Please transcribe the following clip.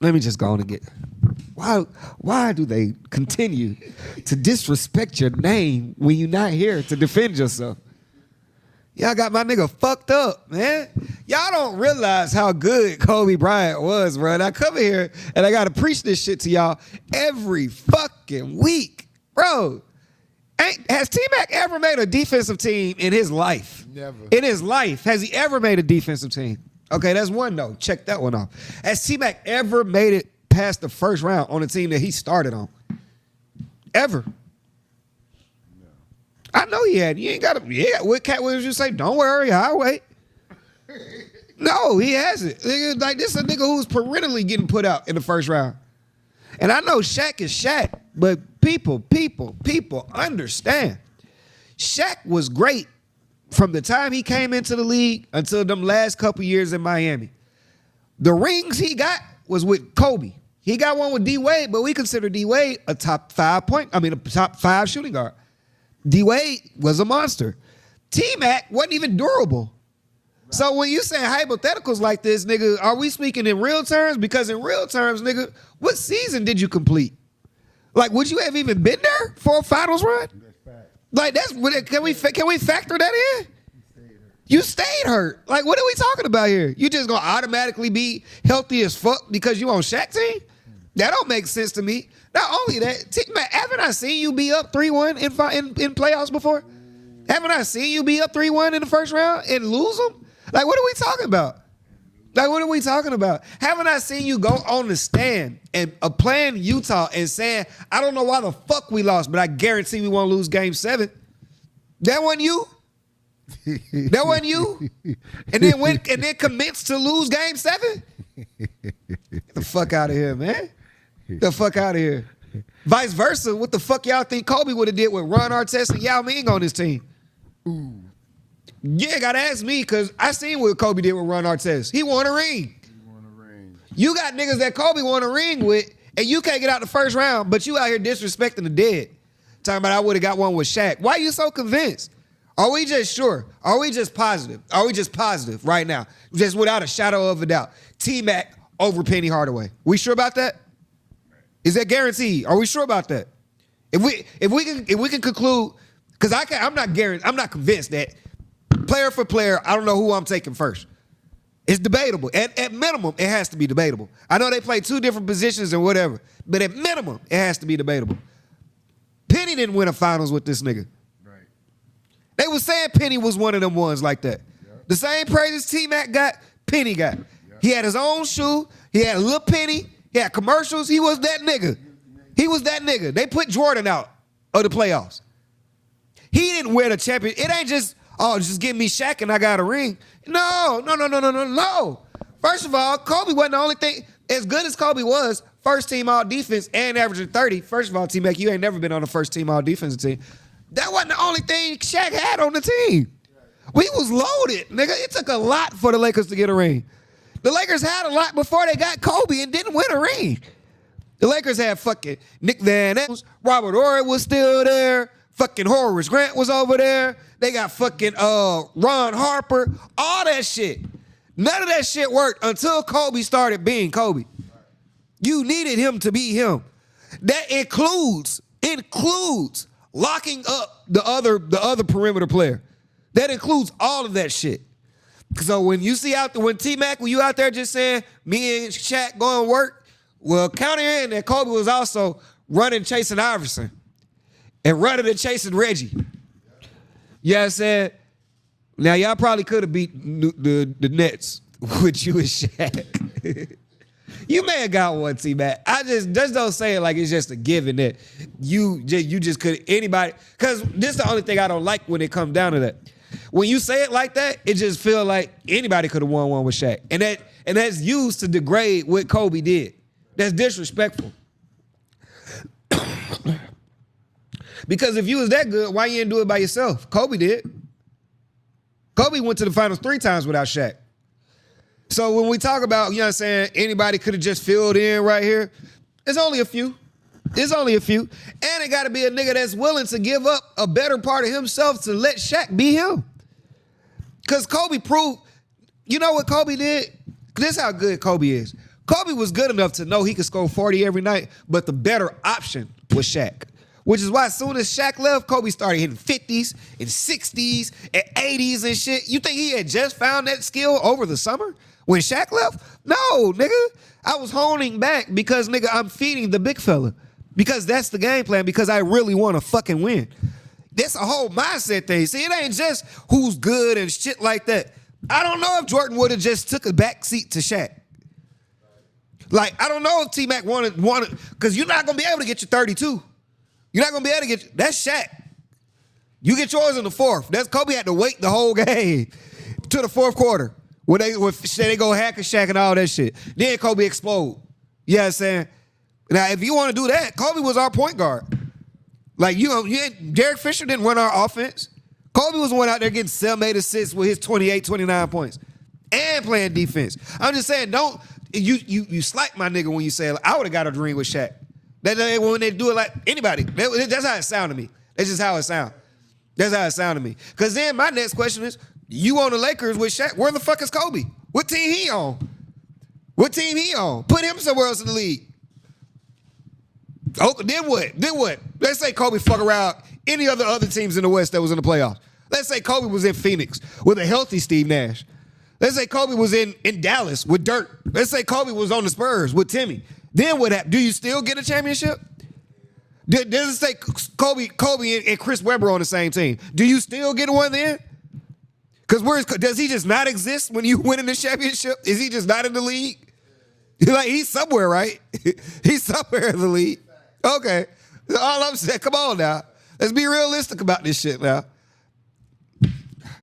let me just go on and get. Why do they continue to disrespect your name when you're not here to defend yourself? Y'all got my nigga fucked up, man. Y'all don't realize how good Kobe Bryant was, bro. And I come here and I gotta preach this shit to y'all every fucking week. Bro, has Tmac ever made a defensive team in his life? Never. In his life, has he ever made a defensive team? Okay, that's one no. Check that one off. Has Tmac ever made it past the first round on a team that he started on? Ever? No. I know he had. You ain't got to. Yeah, what Cat Williams you say? Don't worry, I'll wait. No, he hasn't. Like, this is a nigga who's perennially getting put out in the first round. And I know Shaq is Shaq, but people understand. Shaq was great from the time he came into the league until them last couple years in Miami. The rings he got was with Kobe. He got one with D Wade, but we consider D Wade a top 5 shooting guard. D Wade was a monster. T-Mac wasn't even durable. So when you saying hypotheticals like this, nigga, are we speaking in real terms? Because in real terms, nigga, what season did you complete? Like, would you have even been there for a finals run? Like, can we factor that in? You stayed hurt. Like, what are we talking about here? You just gonna automatically be healthy as fuck because you on Shaq team? That don't make sense to me. Not only that, man, haven't I seen you be up 3-1 in playoffs before? Haven't I seen you be up 3-1 in the first round and lose them? Like, what are we talking about? Like, what are we talking about? Haven't I seen you go on the stand and playing Utah and saying, I don't know why the fuck we lost, but I guarantee we won't lose game 7? That wasn't you? That wasn't you? And then commits to lose game 7? Get the fuck out of here, man. Get the fuck out of here. Vice versa, what the fuck y'all think Kobe would have did with Ron Artest and Yao Ming on his team? Ooh. Yeah, gotta ask me, because I seen what Kobe did with Ron Artest. He won a ring. You got niggas that Kobe won a ring with, and you can't get out the first round, but you out here disrespecting the dead. Talking about I would have got one with Shaq. Why are you so convinced? Are we just sure? Are we just positive? Are we just positive right now? Just without a shadow of a doubt. T-Mac over Penny Hardaway. We sure about that? Is that guaranteed? Are we sure about that? If we can conclude, because I'm not convinced that player for player, I don't know who I'm taking first. It's debatable. At minimum, it has to be debatable. I know they play 2 different positions and whatever, but at minimum, it has to be debatable. Penny didn't win a finals with this nigga. Right. They was saying Penny was one of them ones like that. Yep. The same praises T-Mac got, Penny got. Yep. He had his own shoe. He had a little Penny. He had commercials. He was that nigga. He was that nigga. They put Jordan out of the playoffs. He didn't win a champion. It ain't just, oh, just give me Shaq and I got a ring. No. First of all, Kobe wasn't the only thing. As good as Kobe was, first team all defense and averaging 30. First of all, T-Mac, you ain't never been on the first team all defensive team. That wasn't the only thing Shaq had on the team. We was loaded, nigga. It took a lot for the Lakers to get a ring. The Lakers had a lot before they got Kobe and didn't win a ring. The Lakers had fucking Nick Van Exel, Robert Horry was still there. Fucking Horace Grant was over there. They got fucking Ron Harper. All that shit. None of that shit worked until Kobe started being Kobe. You needed him to be him. That includes locking up the other perimeter player. That includes all of that shit. So when you see when T-Mac, when you out there just saying me and Shaq going to work, well, counter in that Kobe was also running chasing Iverson and running and chasing Reggie. You know what I'm saying? Now, y'all probably could have beat the Nets with you and Shaq. You may have got one, T-Mac. I just don't say it like it's just a given that you just could, anybody, because this is the only thing I don't like when it comes down to that. When you say it like that, it just feels like anybody could have won one with Shaq. And that's used to degrade what Kobe did. That's disrespectful. Because if you was that good, why you didn't do it by yourself? Kobe did. Kobe went to the finals 3 times without Shaq. So when we talk about, you know what I'm saying, anybody could have just filled in right here, it's only a few. It's only a few. And it got to be a nigga that's willing to give up a better part of himself to let Shaq be him. Because Kobe proved, you know what Kobe did? This is how good Kobe is. Kobe was good enough to know he could score 40 every night, but the better option was Shaq. Which is why as soon as Shaq left, Kobe started hitting 50s and 60s and 80s and shit. You think he had just found that skill over the summer when Shaq left? No, nigga. I was honing back because, nigga, I'm feeding the big fella. Because that's the game plan, because I really want to fucking win. That's a whole mindset thing. See, it ain't just who's good and shit like that. I don't know if Jordan would have just took a back seat to Shaq. Like, I don't know if Tmac wanted, because you're not going to be able to get your 32. You're not going to be able to get, that's Shaq. You get yours in the fourth. That's Kobe had to wait the whole game to the fourth quarter when they go hack and Shaq and all that shit. Then Kobe explode. You know what I'm saying? Now, if you want to do that, Kobe was our point guard. Like, Derek Fisher didn't run our offense. Kobe was the one out there getting 7-8 assists with his 28, 29 points and playing defense. I'm just saying, don't, you slight my nigga when you say, I would have got a dream with Shaq. When they do it like anybody, that's how it sounded to me. That's just how it sound. That's how it sounded to me. Because then my next question is, you on the Lakers with Shaq, where the fuck is Kobe? What team he on? What team he on? Put him somewhere else in the league. Oh, then what? Then what? Let's say Kobe fuck around any other teams in the West that was in the playoffs. Let's say Kobe was in Phoenix with a healthy Steve Nash. Let's say Kobe was in Dallas with Dirk. Let's say Kobe was on the Spurs with Timmy. Then what happened? Do you still get a championship? Does it say Kobe and Chris Webber on the same team? Do you still get one then? Because does he just not exist when you win in the championship? Is he just not in the league? Like, he's somewhere, right? He's somewhere in the league. Okay. All I'm saying, come on now. Let's be realistic about this shit now.